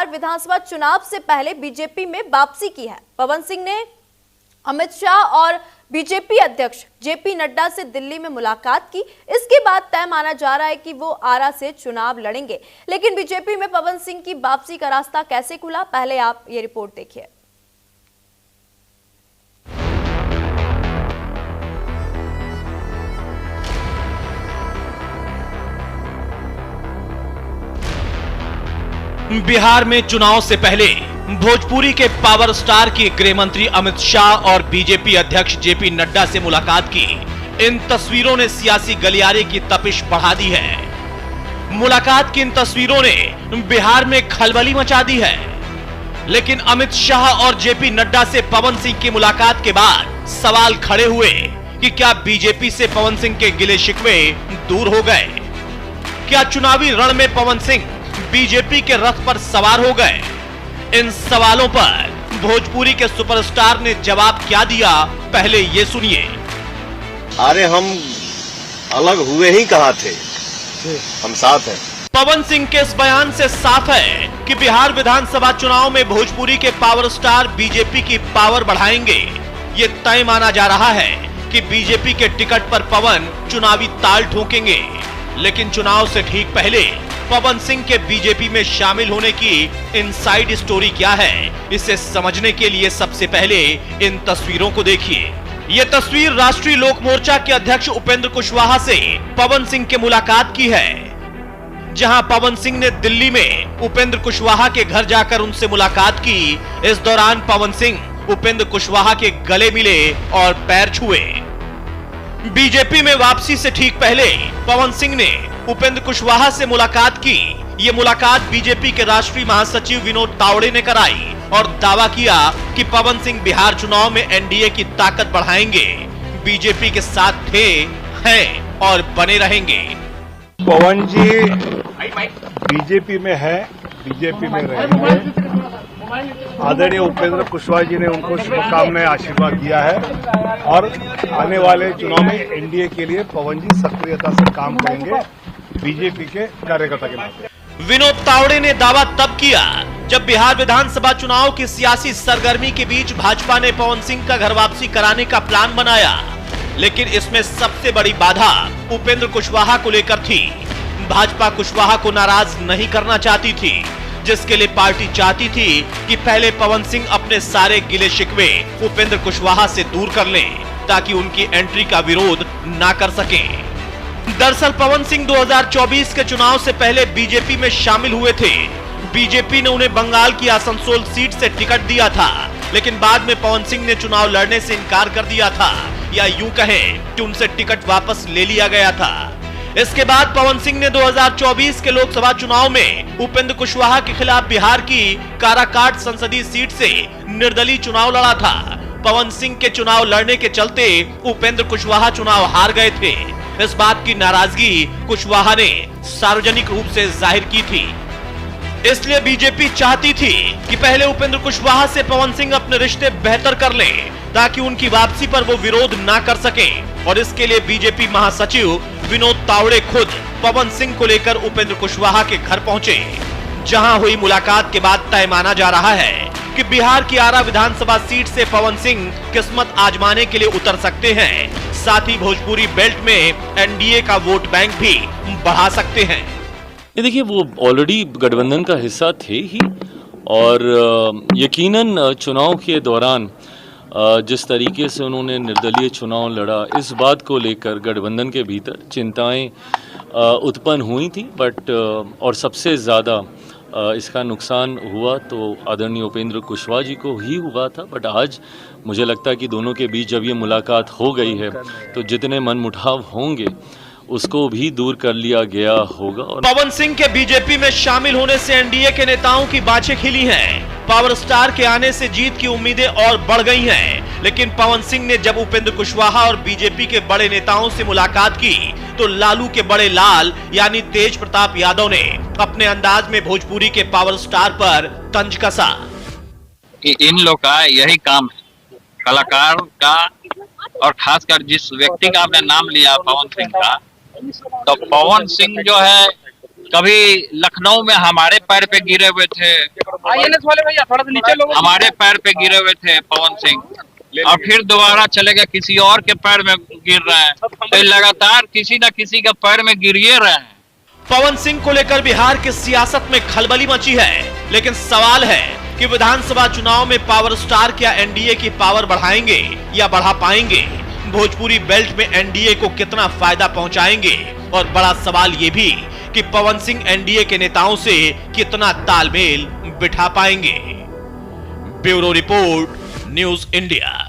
बिहार विधानसभा चुनाव से पहले बीजेपी में वापसी की है। पवन सिंह ने अमित शाह और बीजेपी अध्यक्ष जेपी नड्डा से दिल्ली में मुलाकात की। इसके बाद तय माना जा रहा है कि वो आरा से चुनाव लड़ेंगे। लेकिन बीजेपी में पवन सिंह की वापसी का रास्ता कैसे खुला, पहले आप ये रिपोर्ट देखिए। बिहार में चुनाव से पहले भोजपुरी के पावर स्टार की गृह मंत्री अमित शाह और बीजेपी अध्यक्ष जेपी नड्डा से मुलाकात की। इन तस्वीरों ने सियासी गलियारे की तपिश बढ़ा दी है। मुलाकात की इन तस्वीरों ने बिहार में खलबली मचा दी है। लेकिन अमित शाह और जेपी नड्डा से पवन सिंह की मुलाकात के बाद सवाल खड़े हुए कि क्या बीजेपी से पवन सिंह के गिले शिकवे दूर हो गए? क्या चुनावी रण में पवन सिंह बीजेपी के रथ पर सवार हो गए? इन सवालों पर भोजपुरी के सुपरस्टार ने जवाब क्या दिया, पहले ये सुनिए। अरे हम अलग हुए ही कहाँ थे, हम साथ हैं। पवन सिंह के इस बयान से साफ है कि बिहार विधानसभा चुनाव में भोजपुरी के पावर स्टार बीजेपी की पावर बढ़ाएंगे। ये तय माना जा रहा है कि बीजेपी के टिकट पर पवन चुनावी ताल ठोकेंगे। लेकिन चुनाव से ठीक पहले पवन सिंह के बीजेपी में शामिल होने की इनसाइड स्टोरी क्या है, इसे समझने के लिए सबसे पहले इन तस्वीरों को देखिए। ये तस्वीर राष्ट्रीय लोक मोर्चा के अध्यक्ष उपेंद्र कुशवाहा से पवन सिंह के मुलाकात की है, जहां पवन सिंह ने दिल्ली में उपेंद्र कुशवाहा के घर जाकर उनसे मुलाकात की। इस दौरान पवन सिंह उपेंद्र कुशवाहा के गले मिले और पैर छुए। बीजेपी में वापसी से ठीक पहले पवन सिंह ने उपेंद्र कुशवाहा से मुलाकात की। ये मुलाकात बीजेपी के राष्ट्रीय महासचिव विनोद तावड़े ने कराई और दावा किया कि पवन सिंह बिहार चुनाव में एनडीए की ताकत बढ़ाएंगे, बीजेपी के साथ थे, हैं और बने रहेंगे। पवन जी बीजेपी में है, बीजेपी में रहेंगे। आदरणीय उपेंद्र कुशवाहा जी ने उनको शुभकामनाएं, आशीर्वाद दिया है और आने वाले चुनाव में एनडीए के लिए पवन जी सक्रियता से काम करेंगे, बीजेपी के कार्यकर्ता के नाते। विनोद तावड़े ने दावा तब किया जब बिहार विधानसभा चुनाव की सियासी सरगर्मी के बीच भाजपा ने पवन सिंह का घर वापसी कराने का प्लान बनाया। लेकिन इसमें सबसे बड़ी बाधा उपेंद्र कुशवाहा को लेकर थी। भाजपा कुशवाहा को नाराज नहीं करना चाहती थी, जिसके लिए पार्टी चाहती थी कि पहले पवन सिंह अपने सारे गिले शिकवे उपेंद्र कुशवाहा से दूर कर लें, ताकि उनकी एंट्री का विरोध ना कर सकें। दरअसल पवन सिंह 2024 के चुनाव से पहले बीजेपी में शामिल हुए थे। बीजेपी ने उन्हें बंगाल की आसनसोल सीट से टिकट दिया था, लेकिन बाद में पवन सिंह ने चुनाव लड़ने से इनकार कर दिया था, या यूं कहें कि उनसे टिकट वापस ले लिया गया था। इसके बाद पवन सिंह ने 2024 के लोकसभा चुनाव में उपेंद्र कुशवाहा के खिलाफ बिहार की काराकाट संसदीय सीट से निर्दलीय चुनाव लड़ा था। पवन सिंह के चुनाव लड़ने के चलते उपेंद्र कुशवाहा चुनाव हार गए थे। इस बात की नाराजगी कुशवाहा ने सार्वजनिक रूप से जाहिर की थी। इसलिए बीजेपी चाहती थी कि पहले उपेंद्र कुशवाहा से पवन सिंह अपने रिश्ते बेहतर कर लें, ताकि उनकी वापसी पर वो विरोध ना कर सकें। और इसके लिए बीजेपी महासचिव विनोद तावड़े खुद पवन सिंह को लेकर उपेंद्र कुशवाहा के घर पहुंचे, जहां हुई मुलाकात के बाद तय माना जा रहा है कि बिहार की आरा विधानसभा सीट से पवन सिंह किस्मत आजमाने के लिए उतर सकते हैं। साथ ही भोजपुरी बेल्ट में एनडीए का वोट बैंक भी बढ़ा सकते हैं। ये देखिए, वो ऑलरेडी गठबंधन का हिस्सा थे ही, और यकीनन चुनाव के दौरान जिस तरीके से उन्होंने निर्दलीय चुनाव लड़ा, इस बात को लेकर गठबंधन के भीतर चिंताएं उत्पन्न हुई थी। बट और सबसे ज़्यादा इसका नुकसान हुआ तो आदरणीय उपेंद्र कुशवाहा जी को ही हुआ था। बट आज मुझे लगता है कि दोनों के बीच जब ये मुलाकात हो गई है, तो जितने मनमुटाव होंगे उसको भी दूर कर लिया गया होगा। और पवन सिंह के बीजेपी में शामिल होने से एनडीए के नेताओं की बाछें खिली हैं। पावर स्टार के आने से जीत की उम्मीदें और बढ़ गई हैं। लेकिन पवन सिंह ने जब उपेंद्र कुशवाहा और बीजेपी के बड़े नेताओं से मुलाकात की, तो लालू के बड़े लाल यानी तेज प्रताप यादव ने अपने अंदाज में भोजपुरी के पावर स्टार पर तंज कसा। इन लोग का यही काम है, कलाकार का, और खासकर जिस व्यक्ति का आपने नाम लिया पवन सिंह का, तो पवन सिंह जो है कभी लखनऊ में हमारे पैर पे गिरे हुए थे, INS वाले भैया थोड़ा सा नीचे लोग हमारे पैर पे गिरे हुए थे पवन सिंह, और फिर दोबारा चले गए किसी और के पैर में गिर रहे हैं, तो लगातार किसी न किसी के पैर में गिरिए रहे हैं। पवन सिंह को लेकर बिहार की सियासत में खलबली मची है, लेकिन सवाल है कि विधानसभा चुनाव में पावर स्टार क्या एनडीए की पावर बढ़ाएंगे या बढ़ा पाएंगे? भोजपुरी बेल्ट में एनडीए को कितना फायदा पहुंचाएंगे? और बड़ा सवाल ये भी कि पवन सिंह एनडीए के नेताओं से कितना तालमेल बिठा पाएंगे? Bureau report, news India.